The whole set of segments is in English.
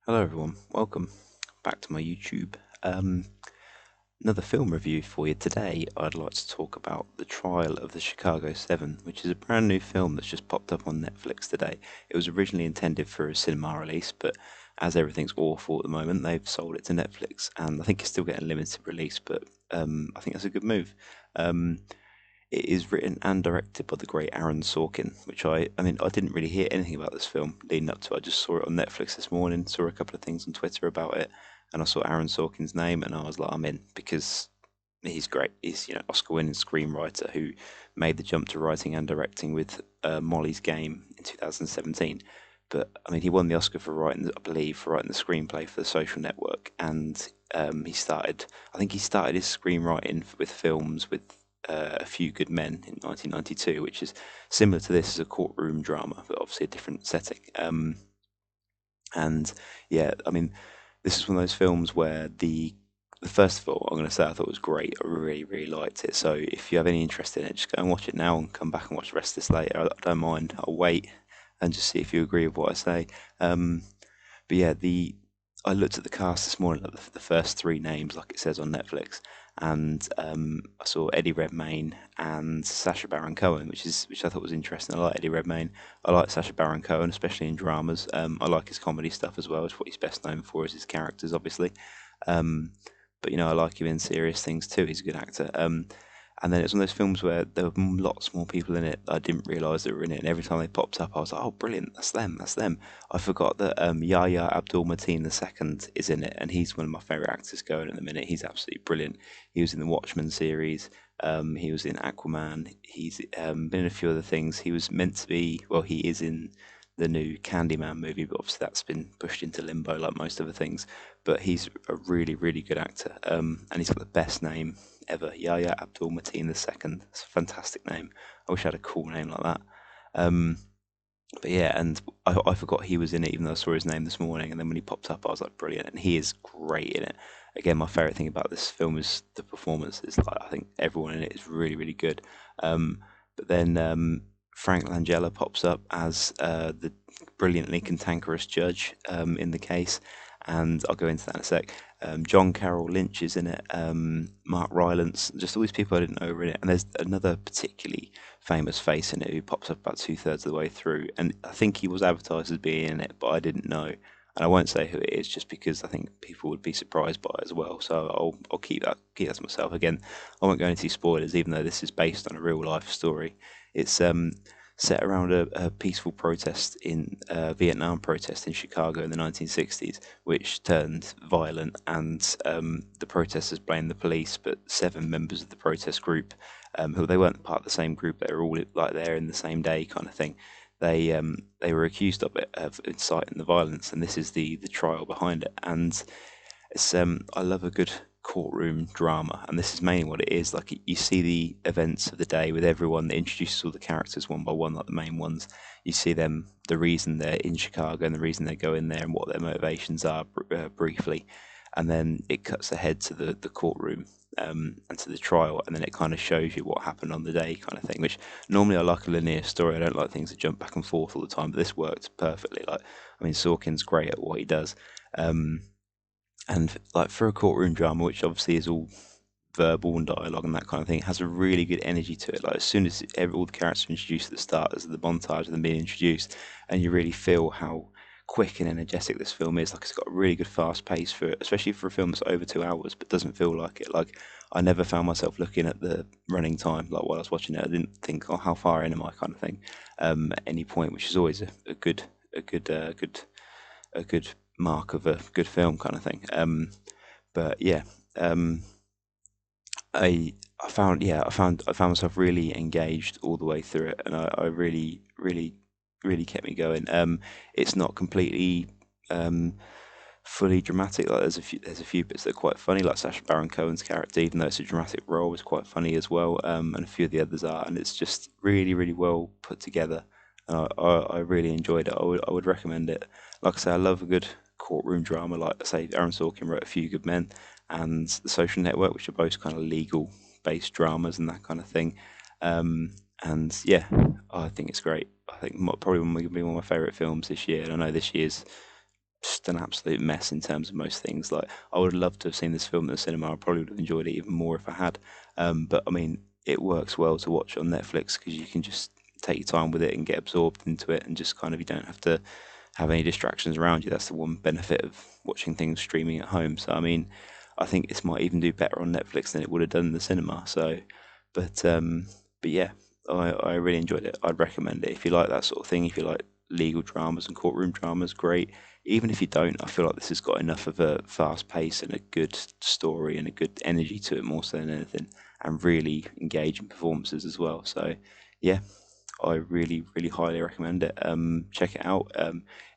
Hello everyone, welcome back to my YouTube. Another film review for you today. I'd like to talk about The Trial of the Chicago 7, which is a brand new film that's just popped up on Netflix today. It was originally intended for a cinema release, but as everything's awful at the moment, they've sold it to Netflix, and I think it's still getting a limited release, but I think that's a good move. Um, it is written and directed by the great Aaron Sorkin, which I didn't really hear anything about this film leading up to it. I just saw it on Netflix this morning, saw a couple of things on Twitter about it, and I saw Aaron Sorkin's name, and I was like, I'm in because he's great. He's Oscar-winning screenwriter who made the jump to writing and directing with Molly's Game in 2017. But I mean, he won the Oscar for writing, I believe, for writing the screenplay for The Social Network, and he started. I think he started his screenwriting with films with A Few Good Men in 1992, which is similar to this as a courtroom drama, but obviously a different setting. And yeah, I mean, this is one of those films where the first of all, I'm going to say I thought it was great. I really, really liked it. So if you have any interest in it, just go and watch it now and come back and watch the rest of this later. I don't mind. I'll wait and just see if you agree with what I say. But yeah, the I looked at the cast this morning, like the first three names, like it says on Netflix, and I saw Eddie Redmayne and Sacha Baron Cohen, which I thought was interesting. I like Eddie Redmayne. I like Sacha Baron Cohen, especially in dramas. I like his comedy stuff as well. It's what he's best known for is his characters, obviously. Um, but I like him in serious things too. He's a good actor. And then it's one of those films where there were lots more people in it. I didn't realise they were in it, and every time they popped up, I was like, "Oh, brilliant! That's them! That's them!" I forgot that Yahya Abdul-Mateen II is in it, and he's one of my favourite actors going at the minute. He's absolutely brilliant. He was in the Watchmen series. He was in Aquaman. He's been in a few other things. He was meant to be. Well, he is in the new Candyman movie, but obviously that's been pushed into limbo like most other things. But he's a really, really good actor, and he's got the best name ever, Yahya Abdul-Mateen II. It's a fantastic name. I wish I had a cool name like that. Um, but yeah, and I forgot he was in it, even though I saw his name this morning. And then when he popped up, I was like, brilliant, and he is great in it. Again, my favorite thing about this film is the performances. Like, I think everyone in it is really, really good. Um, but then Frank Langella pops up as the brilliantly cantankerous judge in the case, and I'll go into that in a sec. John Carroll Lynch is in it, Mark Rylance, just all these people I didn't know were in it. And there's another particularly famous face in it who pops up about two-thirds of the way through. And I think he was advertised as being in it, but I didn't know. And I won't say who it is just because I think people would be surprised by it as well. So I'll keep that to myself. Again, I won't go into spoilers, even though this is based on a real life story. It's set around a peaceful protest in Vietnam protest in Chicago in the 1960s, which turned violent, and the protesters blamed the police. But seven members of the protest group, who they weren't part of the same group, they were all like there in the same day kind of thing. They were accused of it, of inciting the violence, and this is the trial behind it. And it's I love a good courtroom drama, and this is mainly what it is. Like, you see the events of the day with everyone that introduces all the characters one by one, like the main ones. You see them, the reason they're in Chicago and the reason they go in there and what their motivations are briefly, and then it cuts ahead to the courtroom. And to the trial, and then it kind of shows you what happened on the day, kind of thing. Which normally I like a linear story. I don't like things that jump back and forth all the time, but this worked perfectly. Like, I mean, Sorkin's great at what he does. Um, and like, for a courtroom drama, which obviously is all verbal and dialogue and that kind of thing, it has a really good energy to it. Like, as soon as all the characters are introduced at the start, there's the montage of them being introduced, and you really feel how quick and energetic this film is. Like, it's got a really good fast pace for it, especially for a film that's over 2 hours, but doesn't feel like it. Like, I never found myself looking at the running time, like, while I was watching it. I didn't think, oh, how far in am I, kind of thing, at any point, which is always a good, a good, a good mark of a good film, kind of thing. But yeah, um, I found myself really engaged all the way through it, and I really, really, really kept me going. It's not completely fully dramatic. Like, there's a few bits that are quite funny, like Sacha Baron Cohen's character, even though it's a dramatic role, is quite funny as well. And a few of the others are, and it's just really, really well put together. And I really enjoyed it. I would recommend it. Like I say, I love a good courtroom drama. Like I say, Aaron Sorkin wrote A Few Good Men and The Social Network, which are both kind of legal based dramas and that kind of thing. And yeah, I think it's great. I think probably one of my favorite films this year. And I know this year's just an absolute mess in terms of most things. Like, I would love to have seen this film at the cinema. I probably would have enjoyed it even more if I had. But I mean, it works well to watch on Netflix because you can just take your time with it and get absorbed into it, and just kind of, you don't have to have any distractions around you. That's the one benefit of watching things streaming at home. So I mean, I think this might even do better on Netflix than it would have done in the cinema. So, but but yeah, I really enjoyed it. I'd recommend it if you like that sort of thing. If you like legal dramas and courtroom dramas, great. Even if you don't, I feel like this has got enough of a fast pace and a good story and a good energy to it, more so than anything, and really engaging performances as well. So yeah, I really, really highly recommend it. Check it out.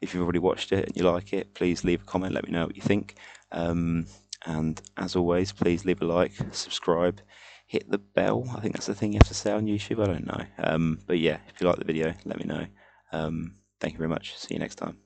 If you've already watched it and you like it, please leave a comment. Let me know what you think. And as always, please leave a like, subscribe, hit the bell. I think that's the thing you have to say on YouTube. I don't know. But yeah, if you like the video, let me know. Thank you very much. See you next time.